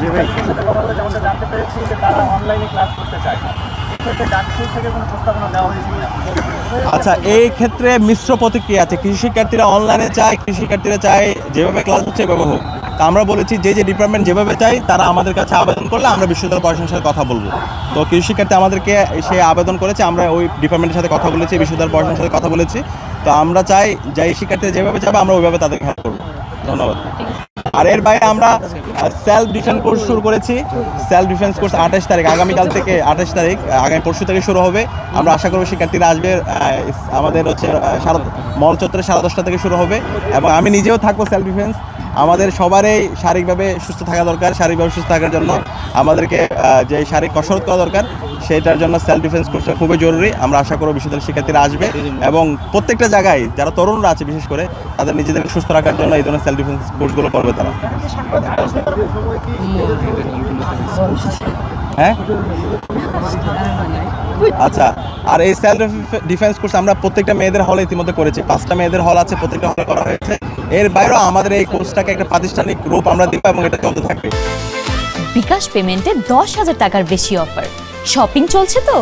জি ভাই, কথা বলে যেমনটা জানতে পেরেছি যে তারা অনলাইনে ক্লাস করতে চায়। এক্ষেত্রে ডাকসুর থেকে কোনো প্রস্তাবনা দেওয়া হয়েছে কিনা? আচ্ছা, এই ক্ষেত্রে মিশ্র প্রতিক্রিয়া আছে। কৃষি শিক্ষার্থীরা অনলাইনে চায়, কৃষি শিক্ষার্থীরা চায় যেভাবে ক্লাস হচ্ছে এভাবে হোক। তো আমরা বলেছি যে যে ডিপার্টমেন্ট যেভাবে চাই তারা আমাদের কাছে আবেদন করলে আমরা বিশ্ববিদ্যালয় প্রশাসনের সাথে কথা বলবো। তো কৃষি শিক্ষার্থী আমাদেরকে সে আবেদন করেছে, আমরা ওই ডিপার্টমেন্টের সাথে কথা বলেছি, বিশ্ববিদ্যালয় প্রশাসনের সাথে কথা বলেছি। তো আমরা চাই যে এই শিক্ষার্থীরা যেভাবে চাবে আমরা ওইভাবে তাদেরকে হেল্প করবো। ধন্যবাদ। আর এর বাইরে আমরা সেলফ ডিফেন্স কোর্স শুরু করেছি। সেলফ ডিফেন্স কোর্স 28 তারিখ, আগামীকাল থেকে 28 তারিখ, আগামী পরশু থেকে শুরু হবে। আমরা আশা করব শিক্ষার্থীরা আসবে। আমাদের হচ্ছে মল চত্বরে 10:30 থেকে শুরু হবে এবং আমি নিজেও থাকবো সেলফ ডিফেন্স। আমাদের সবারই শারীরিকভাবে সুস্থ থাকা দরকার। শারীরিকভাবে সুস্থ থাকার জন্য আমাদেরকে যে শারীরিক কসরত করা দরকার, সেটার জন্য সেলফ ডিফেন্স কোর্সটা খুবই জরুরি। আমরা আশা করব বিশ্ববিদ্যালয়ের শিক্ষার্থীরা আসবে এবং প্রত্যেকটা জায়গায় যারা তরুণরা আছে বিশেষ করে তাদের নিজেদেরকে সুস্থ রাখার জন্য এই ধরনের সেলফ ডিফেন্স কোর্সগুলো করবে তারা। হ্যাঁ, আচ্ছা। আর এই সেলফ ডিফেন্স কোর্স আমরা প্রত্যেকটা মেয়েদের হলে ইতিমধ্যে করেছি। 5টা মেয়েদের হল আছে, প্রত্যেকটা হলে করা হয়েছে। এর বাইরেও আমাদের এই কোর্সটাকে একটা প্রাতিষ্ঠানিক রূপ আমরা দিব এবং এটা চলতে থাকবে। বিকাশ পেমেন্টে 10,000 টাকার বেশি অফার। শপিং চলছে তো।